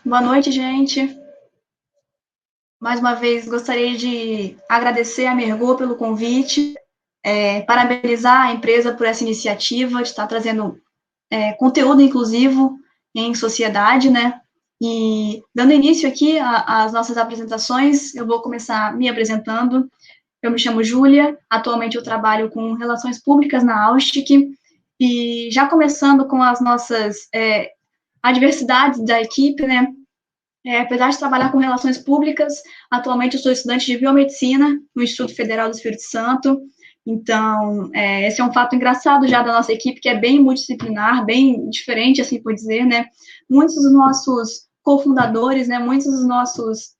Boa noite, gente. Mais uma vez, gostaria de agradecer a Mergô pelo convite, parabenizar a empresa por essa iniciativa de estar trazendo conteúdo inclusivo em sociedade, né? E dando início aqui às nossas apresentações, eu vou começar me apresentando. Eu me chamo Júlia, atualmente eu trabalho com relações públicas na Austic, e já começando com as nossas adversidades da equipe, né? Apesar de trabalhar com relações públicas, atualmente eu sou estudante de biomedicina no Instituto Federal do Espírito Santo. Então, esse é um fato engraçado já da nossa equipe, que é bem multidisciplinar, bem diferente, assim por dizer, né? Muitos dos nossos cofundadores, né, muitos dos nossos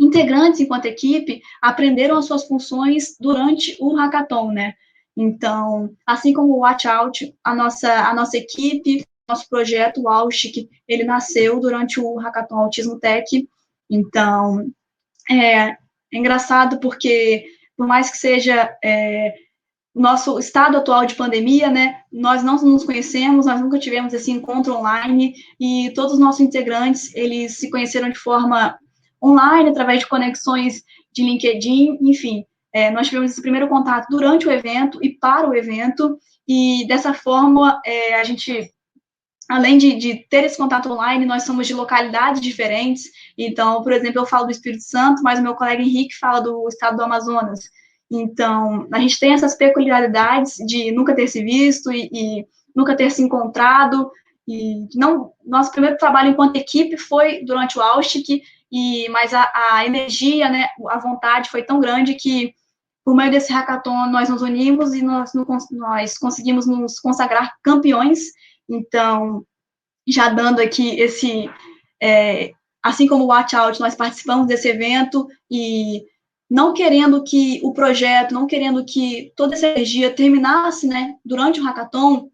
integrantes enquanto equipe aprenderam as suas funções durante o hackathon, né? Então, assim como o Watch Out, a nossa equipe, nosso projeto, o Auschik, ele nasceu durante o Hackathon Autismo Tech. Então, é engraçado porque, por mais que seja nosso estado atual de pandemia, né, nós não nos conhecemos, nós nunca tivemos esse encontro online, e todos os nossos integrantes, eles se conheceram de forma online, através de conexões de LinkedIn, enfim, nós tivemos esse primeiro contato durante o evento e para o evento, e dessa forma, a gente, além de ter esse contato online, nós somos de localidades diferentes. Então, por exemplo, eu falo do Espírito Santo, mas o meu colega Henrique fala do estado do Amazonas. Então, a gente tem essas peculiaridades de nunca ter se visto e nunca ter se encontrado. E não, nosso primeiro trabalho enquanto equipe foi durante o Austic, mas a energia, né, a vontade foi tão grande que, por meio desse hackathon, nós nos unimos e nós conseguimos nos consagrar campeões. Então, já dando aqui assim como o Watch Out, nós participamos desse evento e não querendo que o projeto, não querendo que toda essa energia terminasse, né, durante o hackathon,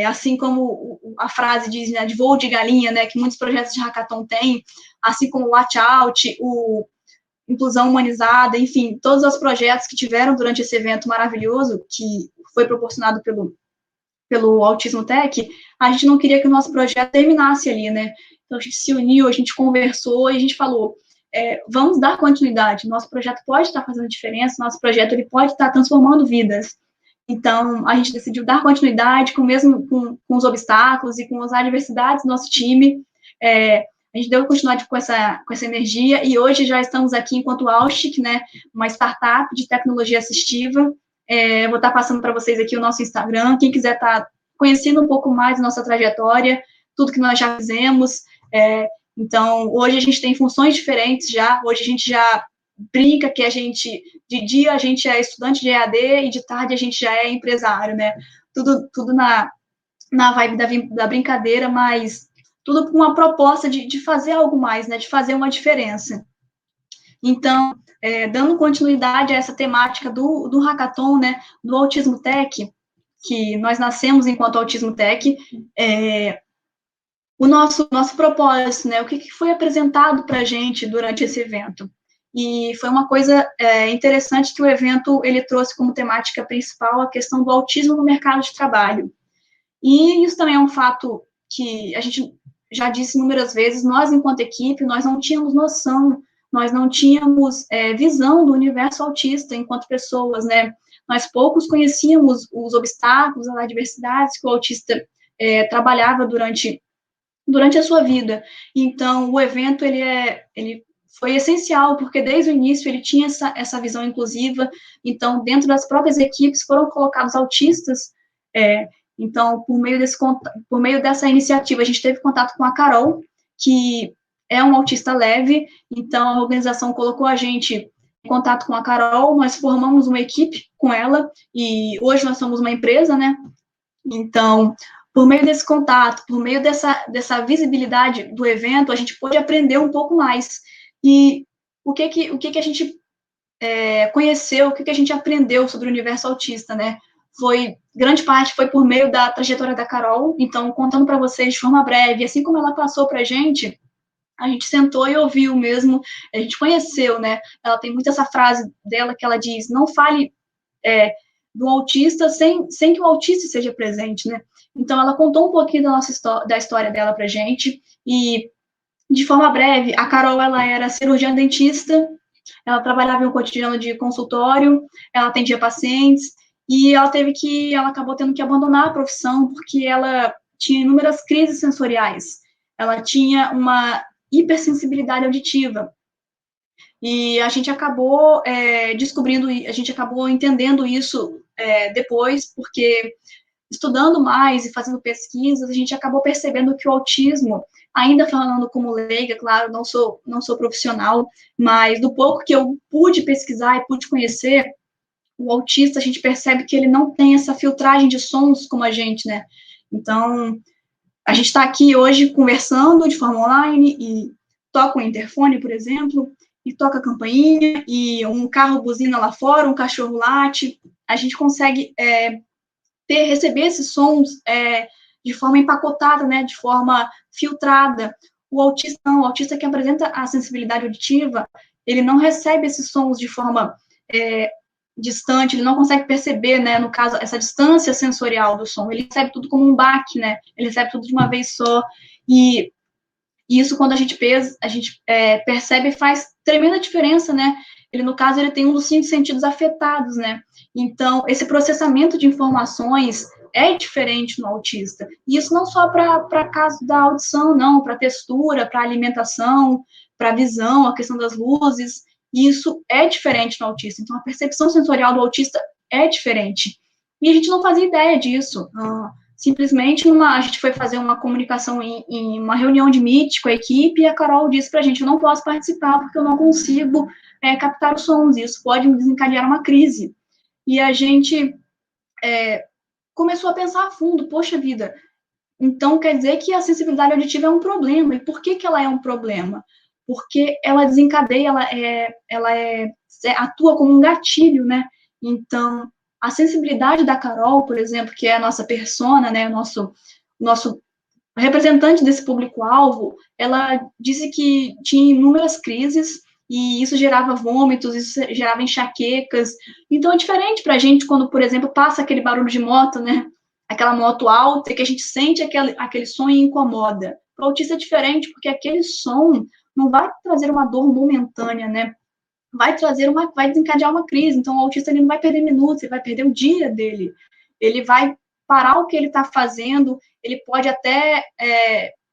assim como a frase diz, né, de voo de galinha, né, que muitos projetos de hackathon têm, assim como o Watch Out, o Inclusão Humanizada, enfim, todos os projetos que tiveram durante esse evento maravilhoso, que foi proporcionado pelo Autismo Tech, a gente não queria que o nosso projeto terminasse ali, né? Então a gente se uniu, a gente conversou e a gente falou, vamos dar continuidade, nosso projeto pode estar fazendo diferença, nosso projeto ele pode estar transformando vidas. Então a gente decidiu dar continuidade com os obstáculos e com as adversidades do nosso time. A gente deu continuidade com essa energia e hoje já estamos aqui enquanto Austick, né, uma startup de tecnologia assistiva. Vou estar passando para vocês aqui o nosso Instagram. Quem quiser estar conhecendo um pouco mais da nossa trajetória, tudo que nós já fizemos. Então, hoje a gente tem funções diferentes já. Hoje a gente já brinca que de dia a gente é estudante de EAD e de tarde a gente já é empresário, né? Tudo na vibe da brincadeira, mas tudo com uma proposta de fazer algo mais, né? De fazer uma diferença. Então, dando continuidade a essa temática do hackathon, né, do Autismo Tech, que nós nascemos enquanto Autismo Tech, o nosso propósito, né, o que foi apresentado para a gente durante esse evento. E foi uma coisa interessante que o evento ele trouxe como temática principal a questão do autismo no mercado de trabalho. E isso também é um fato que a gente já disse inúmeras vezes, nós, enquanto equipe, nós não tínhamos noção, nós não tínhamos visão do universo autista enquanto pessoas, né? Nós poucos conhecíamos os obstáculos, as adversidades que o autista trabalhava durante a sua vida. Então, o evento, ele foi essencial, porque desde o início ele tinha essa visão inclusiva, então, dentro das próprias equipes foram colocados autistas, então, por meio dessa iniciativa, a gente teve contato com a Carol, que é um autista leve, então a organização colocou a gente em contato com a Carol, nós formamos uma equipe com ela, e hoje nós somos uma empresa, né? Então, por meio desse contato, por meio dessa visibilidade do evento, a gente pôde aprender um pouco mais. E o que a gente conheceu, o que a gente aprendeu sobre o universo autista, né? Grande parte foi por meio da trajetória da Carol, então, contando para vocês de forma breve, assim como ela passou para a gente sentou e ouviu mesmo, a gente conheceu, né? Ela tem muito essa frase dela que ela diz, não fale do autista sem que o autista seja presente, né? Então, ela contou um pouquinho da história dela pra gente, e De forma breve, a Carol, ela era cirurgiã dentista, ela trabalhava em um cotidiano de consultório, ela atendia pacientes, e ela acabou tendo que abandonar a profissão porque ela tinha inúmeras crises sensoriais. Ela tinha uma hipersensibilidade auditiva. E a gente acabou descobrindo, a gente acabou entendendo isso depois, porque estudando mais e fazendo pesquisas, a gente acabou percebendo que o autismo, ainda falando como leiga, claro, não sou profissional, mas do pouco que eu pude pesquisar e pude conhecer, o autista, a gente percebe que ele não tem essa filtragem de sons como a gente, né? Então, a gente está aqui hoje conversando de forma online e toca o interfone, por exemplo, e toca a campainha, e um carro buzina lá fora, um cachorro late, a gente consegue receber esses sons de forma empacotada, né, de forma filtrada. O autista que apresenta a sensibilidade auditiva, ele não recebe esses sons de forma distante, ele não consegue perceber, né, no caso, essa distância sensorial do som, ele recebe tudo como um baque, né, ele recebe tudo de uma vez só, e isso, quando a gente percebe, faz tremenda diferença, né? Ele, no caso, ele tem um dos 5 sentidos afetados, né? Então, esse processamento de informações é diferente no autista. E isso não só para caso da audição, não, para textura, para alimentação, para visão, a questão das luzes. Isso é diferente no autista. Então, a percepção sensorial do autista é diferente. E a gente não fazia ideia disso. Simplesmente a gente foi fazer uma comunicação em uma reunião de Meet com a equipe e a Carol disse para a gente, eu não posso participar porque eu não consigo captar os sons, e isso pode desencadear uma crise. E a gente começou a pensar a fundo, poxa vida, então quer dizer que a sensibilidade auditiva é um problema. E por que ela é um problema? Porque ela desencadeia, ela atua como um gatilho, né? Então, a sensibilidade da Carol, por exemplo, que é a nossa persona, né, nosso representante desse público-alvo, ela disse que tinha inúmeras crises e isso gerava vômitos, isso gerava enxaquecas. Então é diferente para a gente quando, por exemplo, passa aquele barulho de moto, né? Aquela moto alta, que a gente sente aquele som e incomoda. Para o autista é diferente, porque aquele som não vai trazer uma dor momentânea, né? Vai desencadear uma crise. Então, o autista ele não vai perder minutos, ele vai perder o dia dele. Ele vai parar o que ele está fazendo, ele pode até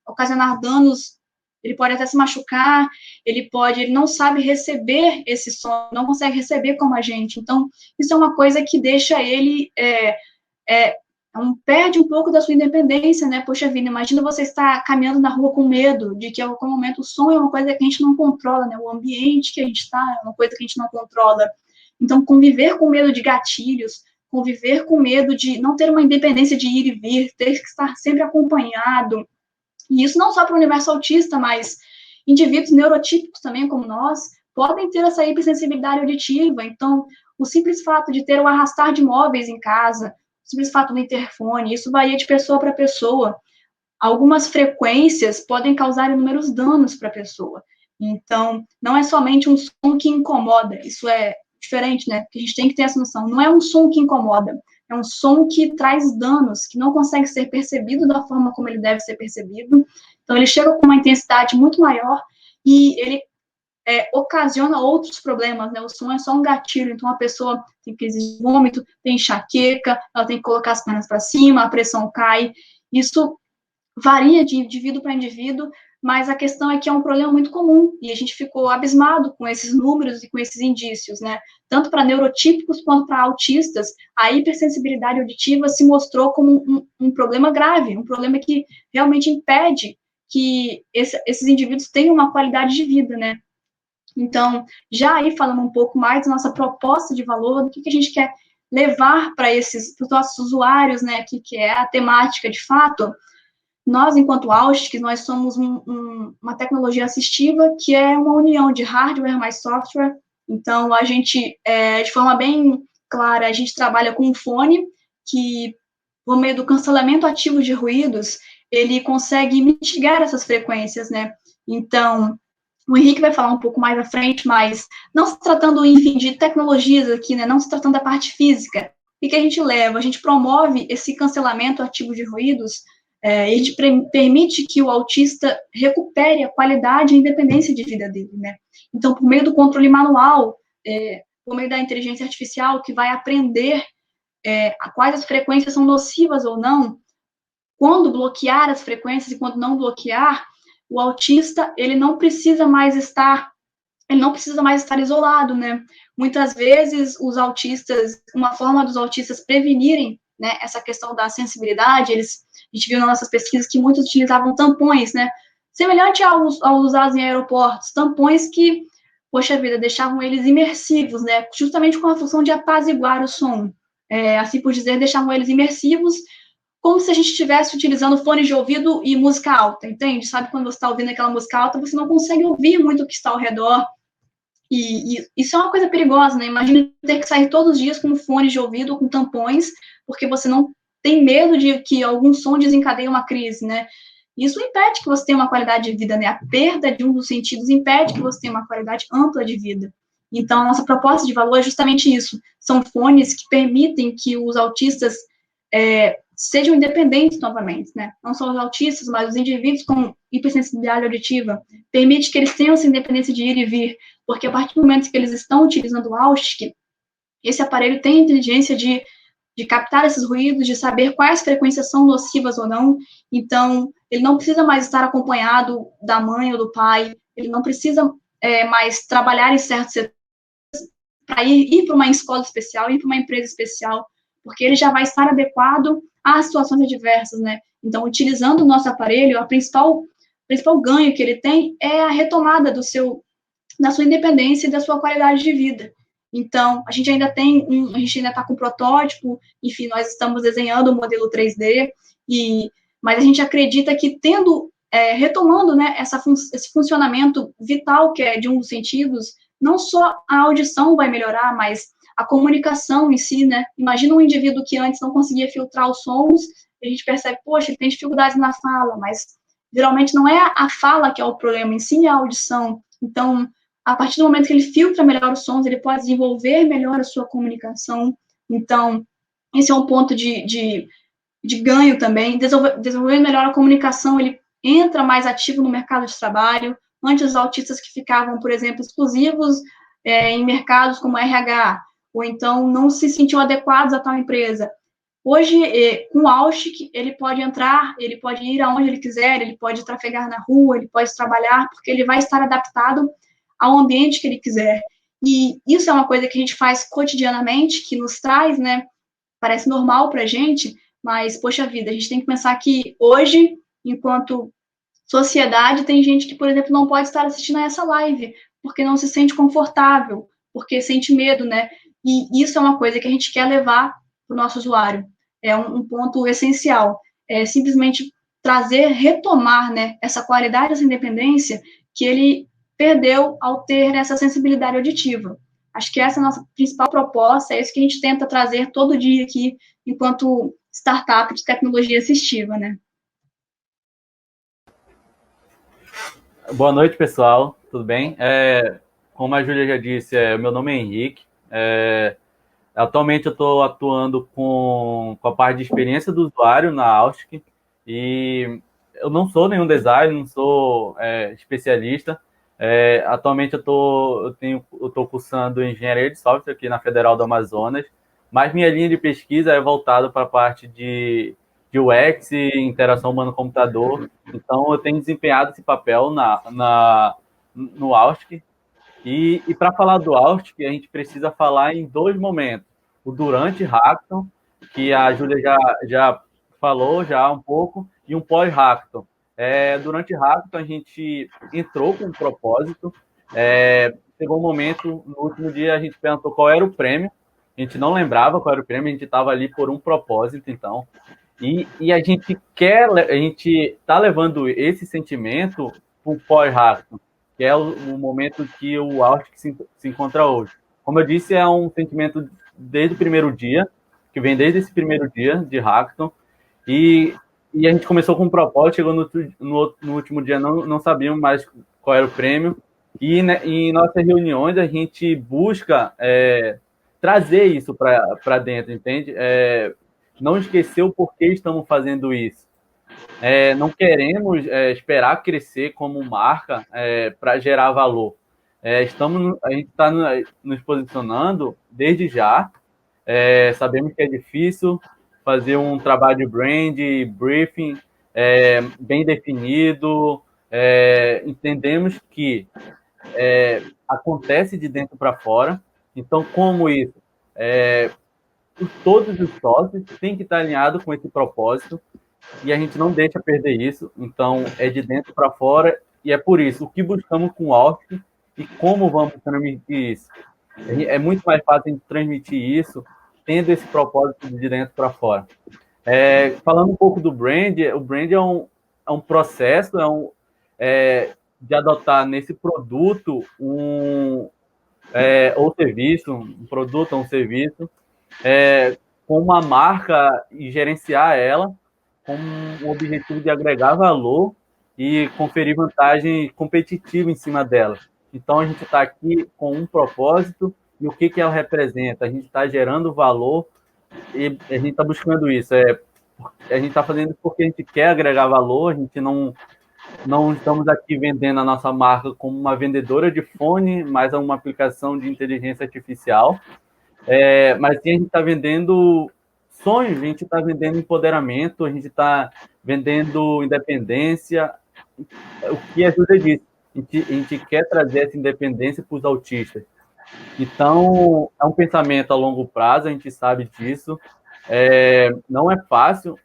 ocasionar danos, ele pode até se machucar, ele não sabe receber esse som, não consegue receber como a gente. Então, isso é uma coisa que deixa ele perde um pouco da sua independência, né? Poxa vida, imagina você estar caminhando na rua com medo de que a algum momento o som é uma coisa que a gente não controla, né? O ambiente que a gente está é uma coisa que a gente não controla. Então, conviver com medo de gatilhos, conviver com medo de não ter uma independência de ir e vir, ter que estar sempre acompanhado, e isso não só para o universo autista, mas indivíduos neurotípicos também, como nós, podem ter essa hipersensibilidade auditiva. Então, o simples fato de ter o arrastar de móveis em casa, o simples fato do interfone, isso varia de pessoa para pessoa. Algumas frequências podem causar inúmeros danos para a pessoa. Então, não é somente um som que incomoda, isso é diferente, né? Porque a gente tem que ter essa noção. Não é um som que incomoda, é um som que traz danos, que não consegue ser percebido da forma como ele deve ser percebido. Então, ele chega com uma intensidade muito maior e ele ocasiona outros problemas, né? O som é só um gatilho, então a pessoa tem crise de vômito, tem enxaqueca, ela tem que colocar as pernas para cima, a pressão cai. Isso varia de indivíduo para indivíduo, mas a questão é que é um problema muito comum, e a gente ficou abismado com esses números e com esses indícios, né? Tanto para neurotípicos quanto para autistas, a hipersensibilidade auditiva se mostrou como um problema grave, um problema que realmente impede que esses indivíduos tenham uma qualidade de vida, né? Então, já aí falando um pouco mais da nossa proposta de valor, do que a gente quer levar para os nossos usuários, né, que é a temática de fato, nós, enquanto Austics, nós somos uma tecnologia assistiva que é uma união de hardware mais software. Então, a gente, de forma bem clara, a gente trabalha com um fone que, por meio do cancelamento ativo de ruídos, ele consegue mitigar essas frequências, né? Então, o Henrique vai falar um pouco mais à frente, mas não se tratando, enfim, de tecnologias aqui, né? Não se tratando da parte física. O que a gente leva? A gente promove esse cancelamento ativo de ruídos a gente permite que o autista recupere a qualidade e a independência de vida dele, né? Então, por meio do controle manual, por meio da inteligência artificial, que vai aprender quais as frequências são nocivas ou não, quando bloquear as frequências e quando não bloquear, o autista, ele não precisa mais estar isolado, né? Muitas vezes os autistas, uma forma dos autistas prevenirem, né, essa questão da sensibilidade, a gente viu nas nossas pesquisas que muitos utilizavam tampões, né? Semelhante aos usados em aeroportos, tampões que, poxa vida, deixavam eles imersivos, né? Justamente com a função de apaziguar o som. Assim por dizer, deixavam eles imersivos, como se a gente estivesse utilizando fones de ouvido e música alta, entende? Sabe quando você está ouvindo aquela música alta, você não consegue ouvir muito o que está ao redor, e isso é uma coisa perigosa, né? Imagina ter que sair todos os dias com fones de ouvido ou com tampões, porque você não tem medo de que algum som desencadeie uma crise, né? Isso impede que você tenha uma qualidade de vida, né? A perda de um dos sentidos impede que você tenha uma qualidade ampla de vida. Então, a nossa proposta de valor é justamente isso. São fones que permitem que os autistas sejam independentes novamente, né? Não só os autistas, mas os indivíduos com hipersensibilidade auditiva. Permite que eles tenham essa independência de ir e vir, porque a partir do momento que eles estão utilizando o AUSTIC, esse aparelho tem a inteligência de captar esses ruídos, de saber quais frequências são nocivas ou não. Então, ele não precisa mais estar acompanhado da mãe ou do pai, ele não precisa mais trabalhar em certos setores para ir para uma escola especial, ir para uma empresa especial, porque ele já vai estar adequado às situações adversas, né? Então, utilizando o nosso aparelho, o principal ganho que ele tem é a retomada da sua independência e da sua qualidade de vida. Então, a gente ainda está com protótipo, enfim, nós estamos desenhando o modelo 3D, mas a gente acredita que retomando, né, esse funcionamento vital que é de um dos sentidos, não só a audição vai melhorar, mas a comunicação em si, né? Imagina um indivíduo que antes não conseguia filtrar os sons, a gente percebe, poxa, ele tem dificuldades na fala, mas geralmente não é a fala que é o problema, em si é a audição. Então, a partir do momento que ele filtra melhor os sons, ele pode desenvolver melhor a sua comunicação. Então, esse é um ponto de ganho também. Desenvolver melhor a comunicação, ele entra mais ativo no mercado de trabalho. Antes, os autistas que ficavam, por exemplo, exclusivos em mercados como RH, ou então não se sentiam adequados a tal empresa. Hoje, com o Aushik, ele pode entrar, ele pode ir aonde ele quiser, ele pode trafegar na rua, ele pode trabalhar, porque ele vai estar adaptado ao ambiente que ele quiser. E isso é uma coisa que a gente faz cotidianamente, que nos traz, né, parece normal para a gente, mas, poxa vida, a gente tem que pensar que hoje, enquanto sociedade, tem gente que, por exemplo, não pode estar assistindo a essa live, porque não se sente confortável, porque sente medo, né? E isso é uma coisa que a gente quer levar para o nosso usuário. É um ponto essencial. É simplesmente retomar, né, essa qualidade, essa independência que ele perdeu ao ter essa sensibilidade auditiva. Acho que essa é a nossa principal proposta, é isso que a gente tenta trazer todo dia aqui, enquanto startup de tecnologia assistiva, né? Boa noite, pessoal. Tudo bem? Como a Júlia já disse, meu nome é Henrique. Atualmente eu estou atuando com a parte de experiência do usuário na Austiq e eu não sou nenhum designer, não sou especialista. Atualmente eu estou cursando engenharia de software aqui na Federal do Amazonas, mas minha linha de pesquisa é voltada para a parte de UX e interação humano-computador. Então eu tenho desempenhado esse papel no Austiq. E para falar do Austiq, a gente precisa falar em dois momentos. O durante Hackathon, que a Júlia já falou já um pouco, e um pós-Hackathon. Durante Hackathon, a gente entrou com um propósito. Chegou um momento, no último dia, a gente perguntou qual era o prêmio. A gente não lembrava qual era o prêmio, a gente estava ali por um propósito, então. E a gente está levando esse sentimento para o pós-Hackathon, que é o momento que o Austiq se encontra hoje. Como eu disse, é um sentimento desde o primeiro dia, que vem desde esse primeiro dia de Hackathon, e a gente começou com um propósito, chegou no último dia, não sabíamos mais qual era o prêmio, e né, em nossas reuniões a gente busca trazer isso para dentro, entende? Não esquecer o porquê estamos fazendo isso. não queremos esperar crescer como marca para gerar valor. A gente está nos posicionando desde já. Sabemos que é difícil fazer um trabalho de brand, briefing bem definido. Entendemos que acontece de dentro para fora. Então, como isso? Todos os sócios têm que estar alinhados com esse propósito e a gente não deixa perder isso. Então, é de dentro para fora e é por isso o que buscamos com o Outfit e como vamos transmitir isso. É muito mais fácil a gente transmitir isso tendo esse propósito de dentro para fora. Falando um pouco do brand, o brand é um processo, de adotar nesse produto ou serviço, um produto ou um serviço, com uma marca e gerenciar ela com o objetivo de agregar valor e conferir vantagem competitiva em cima dela. Então, a gente está aqui com um propósito e o que ela representa. A gente está gerando valor e a gente está buscando isso. A gente está fazendo isso porque a gente quer agregar valor, a gente não estamos aqui vendendo a nossa marca como uma vendedora de fone, mas uma aplicação de inteligência artificial. Mas sim, a gente está vendendo sonhos, a gente está vendendo empoderamento, a gente está vendendo independência. O que a Júlia disse, a gente quer trazer essa independência para os autistas. Então, é um pensamento a longo prazo, a gente sabe disso. Não é fácil,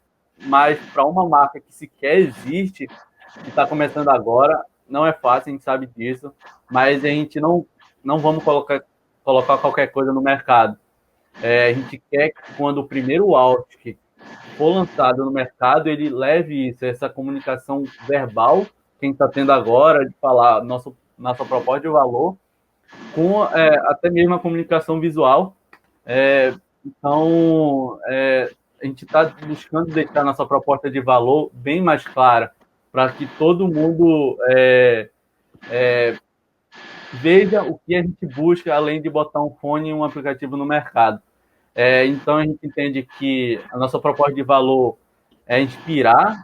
mas para uma marca que sequer existe, que está começando agora, não é fácil, a gente sabe disso, mas a gente não vamos colocar qualquer coisa no mercado. A gente quer que quando o primeiro Autic for lançado no mercado, ele leve isso, essa comunicação verbal que a gente está tendo agora, de falar nossa proposta de valor, com até mesmo a comunicação visual. Então, a gente está buscando deixar nossa proposta de valor bem mais clara, para que todo mundo veja o que a gente busca, além de botar um fone e um aplicativo no mercado. Então, a gente entende que a nossa proposta de valor é inspirar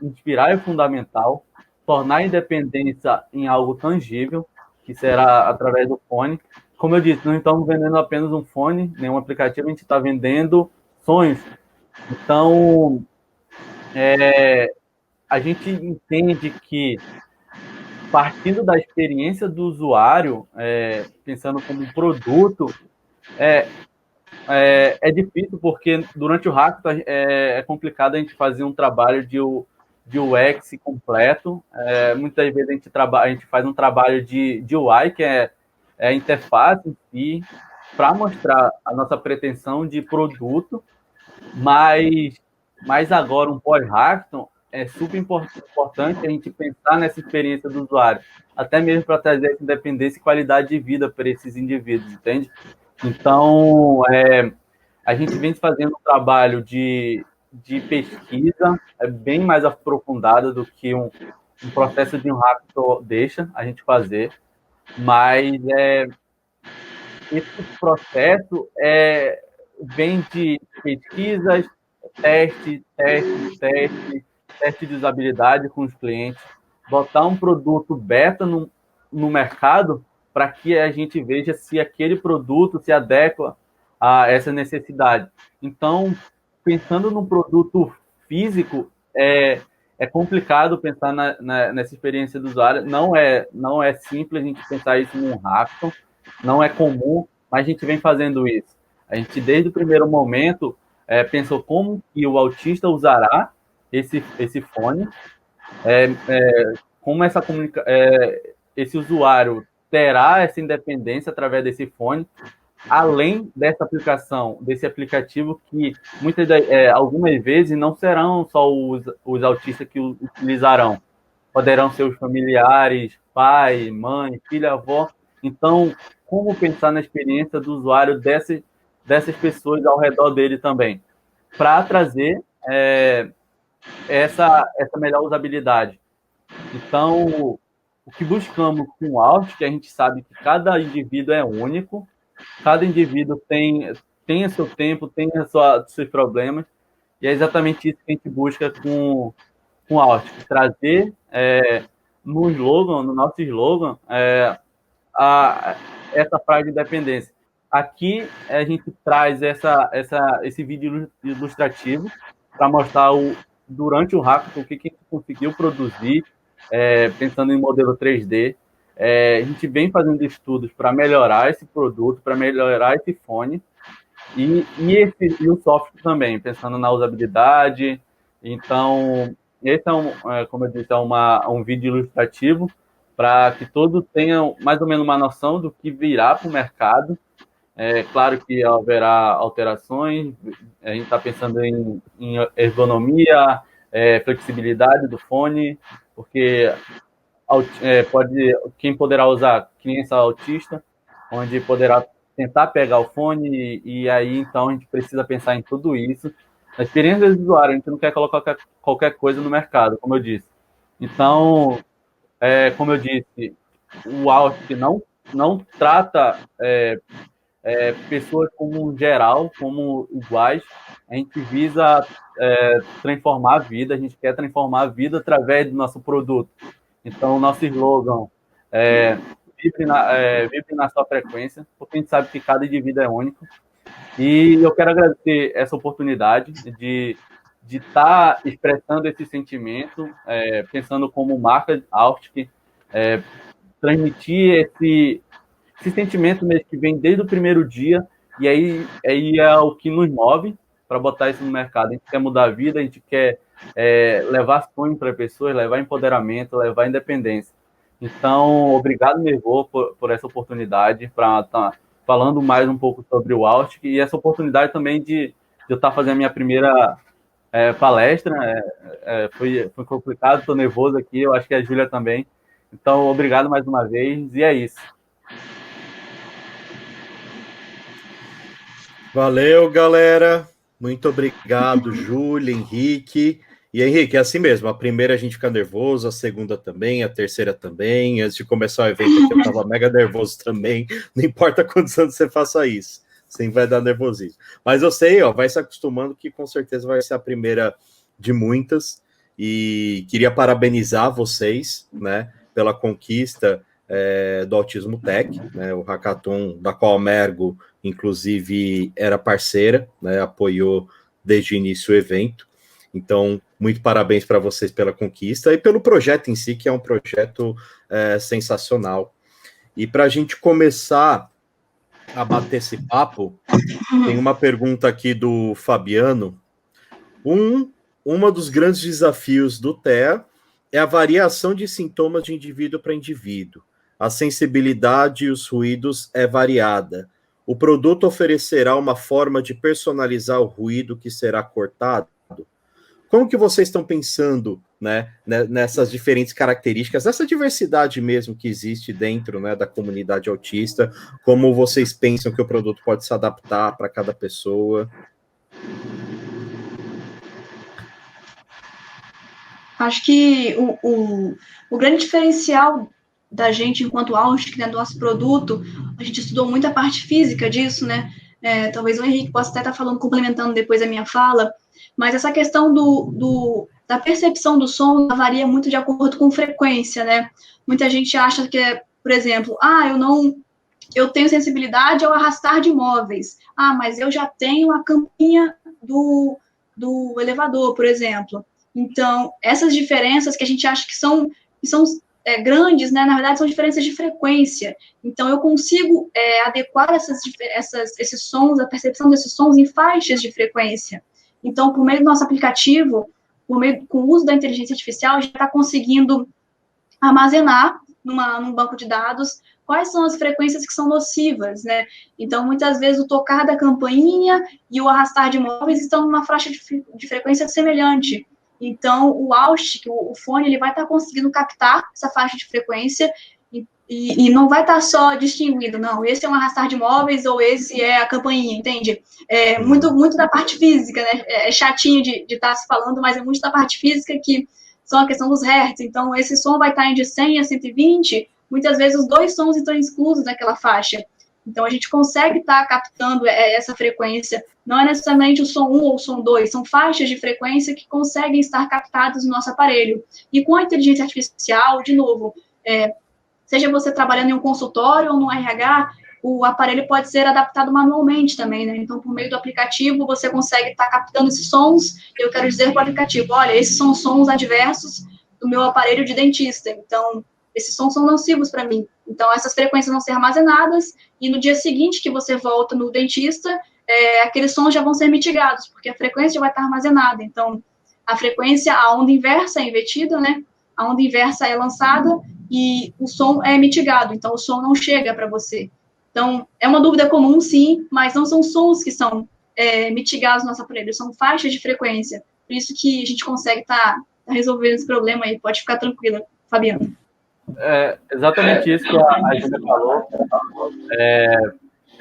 é fundamental, tornar a independência em algo tangível, que será através do fone. Como eu disse, não estamos vendendo apenas um fone, nenhum aplicativo, a gente está vendendo sonhos. Então, a gente entende que, partindo da experiência do usuário, pensando como um produto, é difícil porque durante o hackathon é complicado a gente fazer um trabalho de UX completo. Muitas vezes a gente faz um trabalho de UI, que é a interface em si, para mostrar a nossa pretensão de produto, mas agora um pós-hackathon é super importante a gente pensar nessa experiência do usuário, até mesmo para trazer essa independência e qualidade de vida para esses indivíduos, entende? Então, a gente vem fazendo um trabalho de pesquisa bem mais aprofundado do que um processo de um hackathon deixa a gente fazer, mas esse processo vem de pesquisas, teste de usabilidade com os clientes, botar um produto beta no mercado para que a gente veja se aquele produto se adequa a essa necessidade. Então, pensando num produto físico, é complicado pensar nessa experiência do usuário. Não é simples a gente pensar isso num hackathon, não é comum, mas a gente vem fazendo isso. A gente, desde o primeiro momento, pensou como que o autista usará esse fone, como esse usuário terá essa independência através desse fone, além dessa aplicação, desse aplicativo que algumas vezes não serão só os autistas que utilizarão, poderão ser os familiares, pai, mãe, filha, avó. Então, como pensar na experiência do usuário dessas pessoas ao redor dele também, para trazer essa melhor usabilidade. Então, o que buscamos com o Out, que a gente sabe que cada indivíduo é único, cada indivíduo tem o seu tempo, tem seus problemas, e é exatamente isso que a gente busca com a Autic, trazer no nosso slogan, essa frase de independência. Aqui a gente traz esse vídeo ilustrativo para mostrar durante o hackathon o que a gente conseguiu produzir, pensando em modelo 3D. A gente vem fazendo estudos para melhorar esse produto, para melhorar esse fone, e o software também, pensando na usabilidade. Então, esse como eu disse, um vídeo ilustrativo para que todos tenham mais ou menos uma noção do que virá para o mercado. É claro que haverá alterações, a gente está pensando em ergonomia, flexibilidade do fone, porque quem poderá usar, criança autista, onde poderá tentar pegar o fone, e aí então a gente precisa pensar em tudo isso. A experiência do usuário, a gente não quer colocar qualquer coisa no mercado, como eu disse. Então, como eu disse, o Autic não trata pessoas como geral, como iguais. A gente visa transformar a vida, a gente quer transformar a vida através do nosso produto. Então, o nosso slogan vibre na sua frequência, porque a gente sabe que cada indivíduo é único. E eu quero agradecer essa oportunidade de estar expressando esse sentimento, pensando como marca Autic, transmitir esse sentimento mesmo que vem desde o primeiro dia, e aí é o que nos move para botar isso no mercado. A gente quer mudar a vida, a gente quer levar sonho para pessoas, levar empoderamento, levar independência. Então, obrigado, Mervô, por essa oportunidade para estar falando mais um pouco sobre o Autic, e essa oportunidade também de eu estar fazendo a minha primeira palestra. Foi complicado, estou nervoso aqui, eu acho que a Júlia também. Então, obrigado mais uma vez, e é isso. Valeu, galera. Muito obrigado, Júlia, Henrique. E, Henrique, é assim mesmo. A primeira a gente fica nervoso, a segunda também, a terceira também. Antes de começar o evento aqui, eu estava mega nervoso também. Não importa quantos anos você faça isso. Sempre vai dar nervosismo. Mas eu sei, vai se acostumando que com certeza vai ser a primeira de muitas. E queria parabenizar vocês, né, pela conquista do Autismo Tech, né, o hackathon da qual a Mergo, inclusive, era parceira, né, apoiou desde o início o evento. Então, muito parabéns para vocês pela conquista e pelo projeto em si, que é um projeto sensacional. E para a gente começar a bater esse papo, tem uma pergunta aqui do Fabiano. Um dos grandes desafios do TEA é a variação de sintomas de indivíduo para indivíduo. A sensibilidade e os ruídos é variada. O produto oferecerá uma forma de personalizar o ruído que será cortado? Como que vocês estão pensando, né, nessas diferentes características, essa diversidade mesmo que existe dentro, né, da comunidade autista? Como vocês pensam que o produto pode se adaptar para cada pessoa? Acho que o grande diferencial da gente enquanto Autic, né, do nosso produto, a gente estudou muito a parte física disso, né? Talvez o Henrique possa até estar falando, complementando depois a minha fala, mas essa questão da percepção do som varia muito de acordo com frequência, né? Muita gente acha que, por exemplo, eu tenho sensibilidade ao arrastar de móveis. Mas eu já tenho a campinha do elevador, por exemplo. Então, essas diferenças que a gente acha que são grandes, né, na verdade, são diferenças de frequência. Então, eu consigo adequar esses sons, a percepção desses sons em faixas de frequência. Então, por meio do nosso aplicativo, com o uso da inteligência artificial, a gente está conseguindo armazenar num banco de dados quais são as frequências que são nocivas, né? Então, muitas vezes, o tocar da campainha e o arrastar de móveis estão numa faixa de frequência semelhante. Então, o Autic, o fone, ele vai estar conseguindo captar essa faixa de frequência e não vai estar só distinguindo, não, esse é um arrastar de móveis ou esse é a campainha, entende? Muito da parte física, né? É chatinho de estar se falando, mas é muito da parte física que são a questão dos hertz. Então, esse som vai estar de 100 a 120, muitas vezes os dois sons estão exclusos naquela faixa. Então, a gente consegue estar captando essa frequência. Não é necessariamente o som 1 ou o som 2, são faixas de frequência que conseguem estar captadas no nosso aparelho. E com a inteligência artificial, de novo, seja você trabalhando em um consultório ou no RH, o aparelho pode ser adaptado manualmente também, né? Então, por meio do aplicativo, você consegue estar captando esses sons. Eu quero dizer para o aplicativo, olha, esses são sons adversos do meu aparelho de dentista. Então, esses sons são nocivos para mim. Então, essas frequências vão ser armazenadas e no dia seguinte que você volta no dentista, aqueles sons já vão ser mitigados, porque a frequência já vai estar armazenada. Então, a frequência, a onda inversa é invertida, né? A onda inversa é lançada e o som é mitigado. Então, o som não chega para você. Então, é uma dúvida comum, sim, mas não são sons que são mitigados no nosso aparelho, são faixas de frequência. Por isso que a gente consegue estar resolvendo esse problema aí. Pode ficar tranquila, Fabiana. É exatamente isso que a Júlia falou.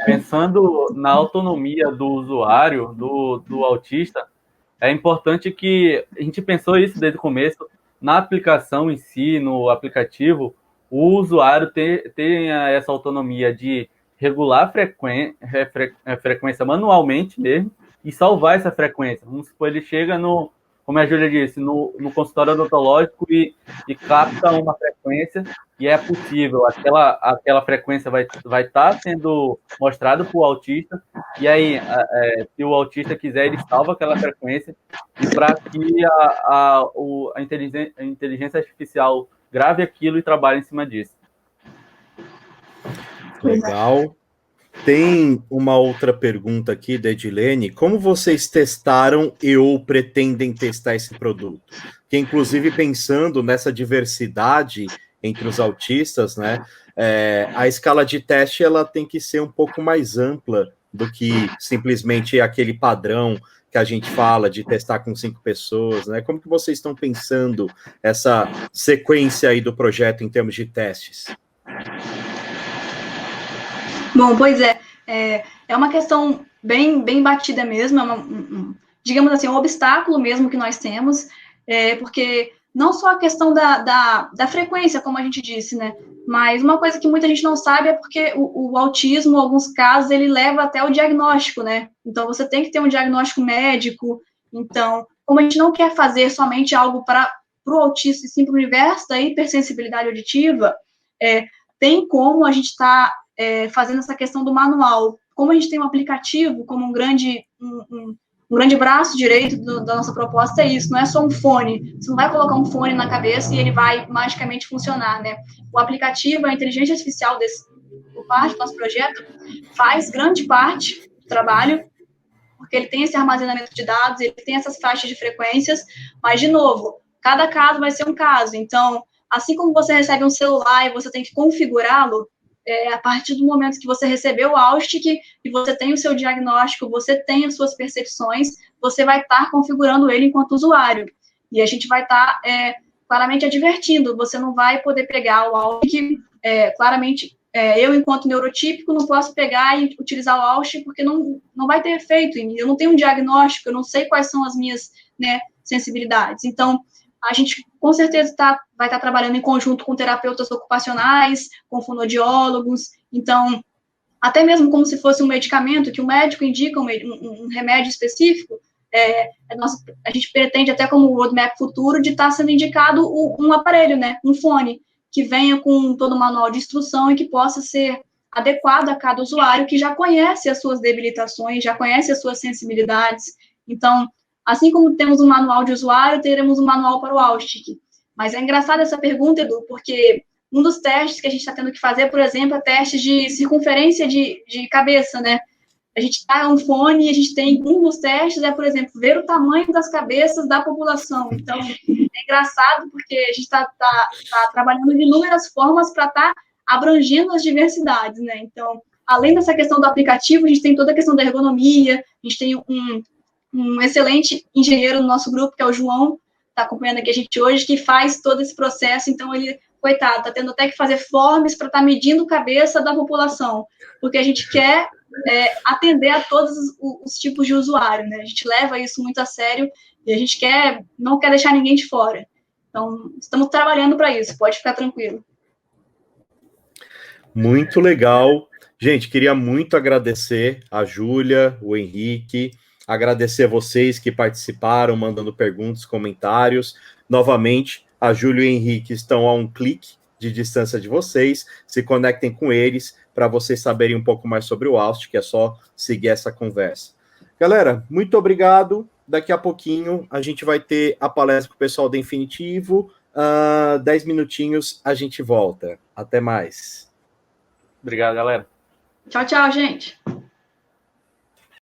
Pensando na autonomia do usuário, do autista, é importante que a gente pensou isso desde o começo, na aplicação em si, no aplicativo, o usuário tenha essa autonomia de regular a frequência manualmente mesmo e salvar essa frequência. Vamos supor, ele chega como a Júlia disse, no consultório odontológico e capta uma frequência e é possível, aquela frequência vai estar sendo mostrada para o autista, e aí, se o autista quiser, ele salva aquela frequência, e para que a inteligência artificial grave aquilo e trabalhe em cima disso. Legal. Tem uma outra pergunta aqui da Edilene. Como vocês testaram ou pretendem testar esse produto? Que, inclusive, pensando nessa diversidade entre os autistas, né? A escala de teste ela tem que ser um pouco mais ampla do que simplesmente aquele padrão que a gente fala de testar com 5 pessoas, né? Como que vocês estão pensando essa sequência aí do projeto em termos de testes? Bom, pois é uma questão bem batida mesmo, digamos assim, um obstáculo mesmo que nós temos, porque não só a questão da frequência, como a gente disse, né, mas uma coisa que muita gente não sabe é porque o autismo, em alguns casos, ele leva até o diagnóstico, né, então você tem que ter um diagnóstico médico, então, como a gente não quer fazer somente algo para o autista e sim para o universo da hipersensibilidade auditiva, tem como a gente estar fazendo essa questão do manual. Como a gente tem um aplicativo como um grande braço direito da nossa proposta, é isso, não é só um fone. Você não vai colocar um fone na cabeça e ele vai magicamente funcionar, né? O aplicativo, a inteligência artificial por parte do nosso projeto, faz grande parte do trabalho, porque ele tem esse armazenamento de dados, ele tem essas faixas de frequências, mas, de novo, cada caso vai ser um caso. Então, assim como você recebe um celular e você tem que configurá-lo, a partir do momento que você recebeu o Austic e você tem o seu diagnóstico, você tem as suas percepções, você vai estar configurando ele enquanto usuário. E a gente vai estar claramente advertindo, você não vai poder pegar o Austic, claramente, eu, enquanto neurotípico, não posso pegar e utilizar o Austic porque não vai ter efeito em mim, eu não tenho um diagnóstico, eu não sei quais são as minhas, né, sensibilidades. Então, a gente, com certeza, vai estar trabalhando em conjunto com terapeutas ocupacionais, com fonoaudiólogos, então, até mesmo como se fosse um medicamento, que o médico indica um remédio específico, a gente pretende, até como roadmap futuro, de estar sendo indicado um aparelho, né, um fone, que venha com todo o manual de instrução e que possa ser adequado a cada usuário que já conhece as suas debilitações, já conhece as suas sensibilidades. Então, assim como temos um manual de usuário, teremos um manual para o Austic. Mas é engraçado essa pergunta, Edu, porque um dos testes que a gente está tendo que fazer, por exemplo, é testes de circunferência de cabeça, né? A gente está um fone e a gente tem um dos testes, por exemplo, ver o tamanho das cabeças da população. Então, é engraçado porque a gente está trabalhando de inúmeras formas para estar abrangendo as diversidades, né? Então, além dessa questão do aplicativo, a gente tem toda a questão da ergonomia, a gente tem um excelente engenheiro no nosso grupo, que é o João, está acompanhando aqui a gente hoje, que faz todo esse processo, então ele, coitado, está tendo até que fazer forms para estar medindo cabeça da população, porque a gente quer atender a todos os tipos de usuário, né? A gente leva isso muito a sério e a gente não quer deixar ninguém de fora. Então, estamos trabalhando para isso, pode ficar tranquilo. Muito legal. Gente, queria muito agradecer a Júlia, o Henrique, agradecer a vocês que participaram, mandando perguntas, comentários. Novamente, a Júlia e o Henrique estão a um clique de distância de vocês. Se conectem com eles para vocês saberem um pouco mais sobre o Aust, que é só seguir essa conversa. Galera, muito obrigado. Daqui a pouquinho a gente vai ter a palestra com o pessoal da Infinitivo. 10 minutinhos a gente volta. Até mais. Obrigado, galera. Tchau, tchau, gente.